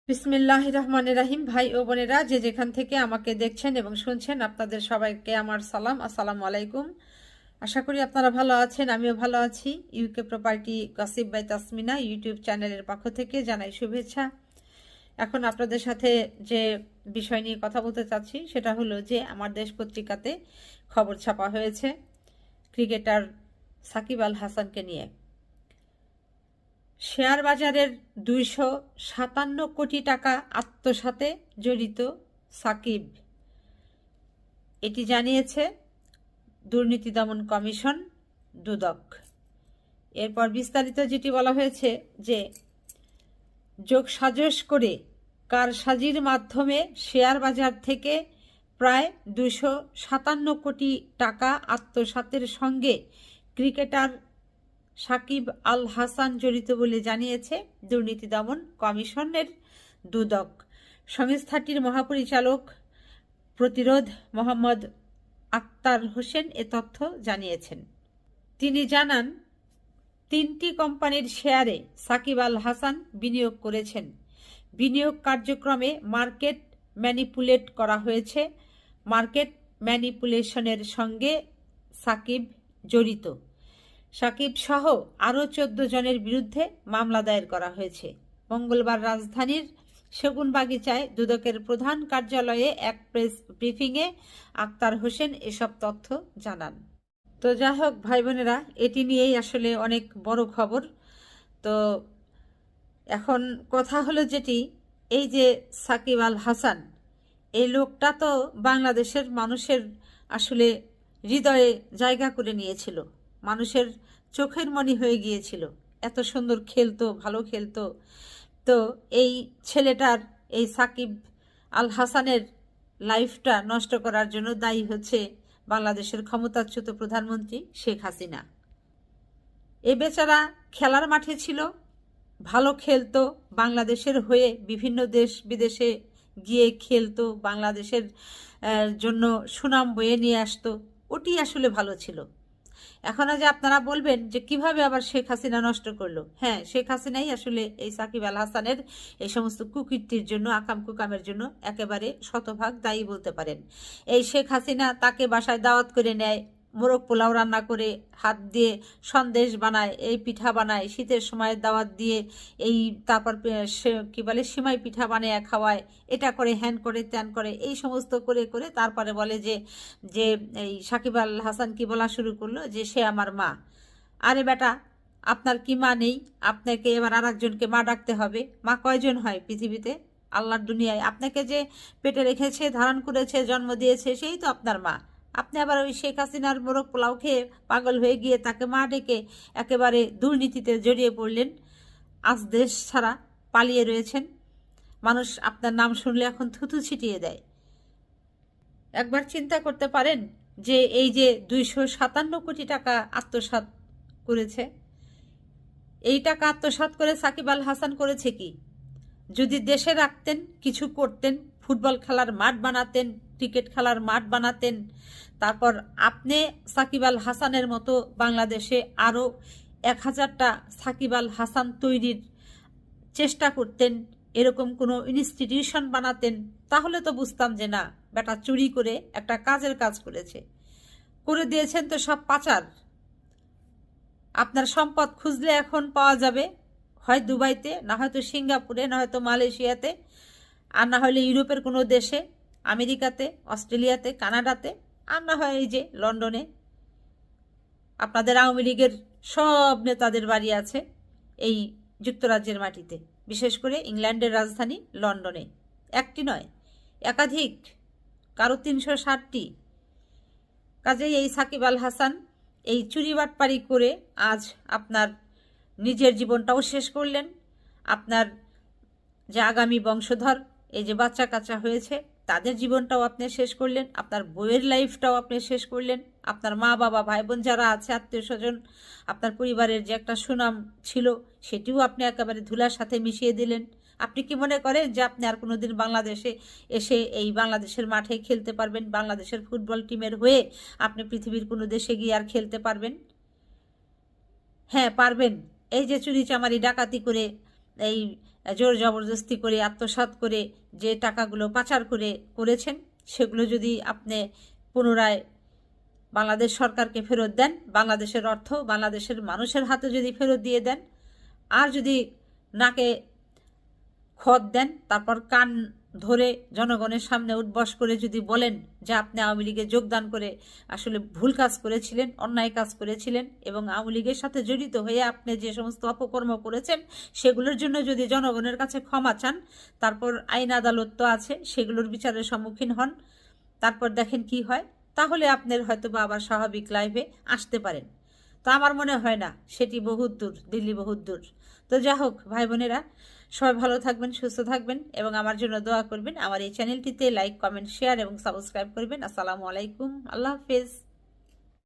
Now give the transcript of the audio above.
বিসমিল্লাহির রহমানির রহিম। ভাই ও বোনেরা, যে যেখান থেকে আমাকে দেখছেন এবং শুনছেন, আপনাদের সবাইকে আমার সালাম, আসসালামু আলাইকুম। আশা করি আপনারা ভালো আছেন, আমিও ভালো আছি। UK property gossip by Tasmina YouTube চ্যানেলের পক্ষ থেকে জানাই শুভেচ্ছা। এখন আপনাদের সাথে যে বিষয় নিয়ে কথা বলতে চাচ্ছি সেটা হলো যে আমার দেশ পত্রিকাতে খবর ছাপা হয়েছে ক্রিকেটার সাকিব আল হাসানকে নিয়ে। শেয়ার বাজারের 257 কোটি টাকা আত্মসাতে জড়িত সাকিব, এটি জানিয়েছে দুর্নীতি দমন কমিশন দুদক। এরপর বিস্তারিত যেটি বলা হয়েছে যে যোগসাজশ করে কারসাজির মাধ্যমে শেয়ার বাজার থেকে প্রায় 257 কোটি টাকা আত্মসাতের সঙ্গে ক্রিকেটার সাকিব আল হাসান জড়িত বলে জানিয়েছে দুর্নীতি দমন কমিশনের দুদক। সংস্থাটির মহাপরিচালক প্রতিরোধ মোহাম্মদ আক্তার হোসেন এ তথ্য জানিয়েছেন। তিনি জানান, 3টি কোম্পানির শেয়ারে সাকিব আল হাসান বিনিয়োগ করেছেন। বিনিয়োগ কার্যক্রমে মার্কেট ম্যানিপুলেট করা হয়েছে। মার্কেট ম্যানিপুলেশনের সঙ্গে সাকিব জড়িত। সাকিব সহ আরও 14 জনের বিরুদ্ধে মামলা দায়ের করা হয়েছে। মঙ্গলবার রাজধানীর সেগুনবাগিচায় দুদকের প্রধান কার্যালয়ে এক প্রেস ব্রিফিংয়ে আক্তার হোসেন এসব তথ্য জানান। তো যাই হোক ভাই বোনেরা, এটি নিয়েই আসলে অনেক বড় খবর। তো এখন কথা হলো যেটি, এই যে সাকিব আল হাসান, এই লোকটা তো বাংলাদেশের মানুষের আসলে হৃদয়ে জায়গা করে নিয়েছিল, মানুষের চোখের মণি হয়ে গিয়েছিল। এত সুন্দর খেলতো, ভালো খেলতো। তো এই ছেলেটার, এই সাকিব আল হাসানের লাইফটা নষ্ট করার জন্য দায়ী হচ্ছে বাংলাদেশের ক্ষমতাচ্যুত প্রধানমন্ত্রী শেখ হাসিনা। এ বেচারা খেলার মাঠে ছিল, ভালো খেলতো, বাংলাদেশের হয়ে বিভিন্ন দেশ বিদেশে গিয়ে খেলতো, বাংলাদেশের জন্য সুনাম বয়ে নিয়ে আসতো। ওটি আসলে ভালো ছিল। এখন যে আপনারা বলবেন যে কিভাবে আবার শেখ হাসিনা নষ্ট করলো, হ্যাঁ, শেখ হাসিনাই আসলে এই সাকিব আল হাসানের এই সমস্ত কুকীর্তির জন্য, আকাম কুকামের জন্য একেবারে শতভাগ দায়ী বলতে পারেন। এই শেখ হাসিনা তাকে বাসায় দাওয়াত করে নেয়, মোরগ পোলাও রান্না করে হাত দিয়ে সন্দেশ বানায়, এই পিঠা বানায়, শীতের সময় দাওয়াত দিয়ে এই, তারপর কি বলে সিমাই পিঠা বানিয়ে খাওয়ায়, এটা করে, হ্যান করে, ত্যান করে, এই সমস্ত করে করে তারপরে বলে যে যে এই সাকিব আল হাসান কি বলা শুরু করলো যে সে আমার মা। আরে বেটা, আপনার কি মা নেই? আপনাকে এবার আর একজনকে মা ডাকতে হবে? মা কয়জন হয় পৃথিবীতে, আল্লাহর দুনিয়ায়? আপনাকে যে পেটে রেখেছে, ধারণ করেছে, জন্ম দিয়েছে, সেই তো আপনার মা। আপনি আবার ওই শেখ হাসিনার মোরগ পোলাও খেয়ে পাগল হয়ে গিয়ে তাকে মা ডেকে একেবারে দুর্নীতিতে জড়িয়ে পড়লেন। আজ দেশ ছাড়া পালিয়ে রয়েছেন। মানুষ আপনার নাম শুনলে এখন থুতু ছিটিয়ে দেয়। একবার চিন্তা করতে পারেন যে এই যে 257 কোটি টাকা আত্মসাৎ করেছে, এই টাকা আত্মসাৎ করে সাকিব আল হাসান করেছে কি? যদি দেশে রাখতেন, কিছু করতেন, ফুটবল খেলার মাঠ বানাতেন, ক্রিকেট খেলার মাঠ বানাতেন, তারপর আপনি সাকিব আল হাসানের মতো বাংলাদেশে আরও 1000টা সাকিব আল হাসান তৈরির চেষ্টা করতেন, এরকম কোনো ইনস্টিটিউশন বানাতেন, তাহলে তো বুঝতাম যে না, বেটা চুরি করে একটা কাজের কাজ করেছে। করে দিয়েছেন তো সব পাচার। আপনার সম্পদ খুঁজলে এখন পাওয়া যাবে হয় দুবাইতে, না হয়তো সিঙ্গাপুরে, না হয়তো মালয়েশিয়াতে, আর না হলে ইউরোপের কোনো দেশে, আমেরিকাতে, অস্ট্রেলিয়াতে, কানাডাতে, আর না হয় এই যে লন্ডনে। আপনাদের আওয়ামী লীগের সব নেতাদের বাড়ি আছে এই যুক্তরাজ্যের মাটিতে, বিশেষ করে ইংল্যান্ডের রাজধানী লন্ডনে। একটি নয়, একাধিক, কারো 360টি। কাজেই এই সাকিব আল হাসান এই চুরি বাটপারি করে আজ আপনার নিজের জীবনটাও শেষ করলেন। আপনার যে আগামী বংশধর, এই যে বাচ্চা কাচ্চা হয়েছে, তাদের জীবনটাও আপনি শেষ করলেন। আপনার বইয়ের লাইফটাও আপনি শেষ করলেন। আপনার মা বাবা, ভাই বোন যারা আছে, আত্মীয় স্বজন, আপনার পরিবারের যে একটা সুনাম ছিল, সেটিও আপনি একেবারে ধুলার সাথে মিশিয়ে দিলেন। আপনি কি মনে করেন যে আপনি আর কোনোদিন বাংলাদেশে এসে এই বাংলাদেশের মাঠে খেলতে পারবেন? বাংলাদেশের ফুটবল টিমের হয়ে আপনি পৃথিবীর কোনো দেশে গিয়ে আর খেলতে পারবেন? হ্যাঁ, পারবেন। এই যে চুরি চামারি ডাকাতি করে এই জোর জবরদস্তি করে আত্মসাৎ করে যে টাকাগুলো পাচার করেছেন সেগুলো যদি আপনি পুনরায় বাংলাদেশ সরকারকে ফেরত দেন, বাংলাদেশের অর্থ বাংলাদেশের মানুষের হাতে যদি ফেরত দিয়ে দেন, আর যদি নাকে খত দেন, তারপর কান ধরে জনগণের সামনে উদ্বস করে যদি বলেন যে আপনি আওয়ামী লীগে যোগদান করে আসলে ভুল কাজ করেছিলেন, অন্যায় কাজ করেছিলেন, এবং আওয়ামী লীগের সাথে জড়িত হয়ে আপনি যে সমস্ত অপকর্ম করেছেন সেগুলোর জন্য যদি জনগণের কাছে ক্ষমা চান, তারপর আইন আদালত তো আছে, সেগুলোর বিচারের সম্মুখীন হন, তারপর দেখেন কি হয়, তাহলে আপনার হয়তো বা আবার স্বাভাবিক লাইফে আসতে পারেন। তো আমার মনে হয় না, সেটি বহুত দূর, দিল্লি বহুত দূর। তো যা হোক ভাই বোনেরা, সবাই ভালো থাকবেন, সুস্থ থাকবেন এবং আমার জন্য দোয়া করবেন। আমার এই চ্যানেলটিতে লাইক, কমেন্ট, শেয়ার এবং সাবস্ক্রাইব করবেন। আসসালামু আলাইকুম, আল্লাহ হাফেজ।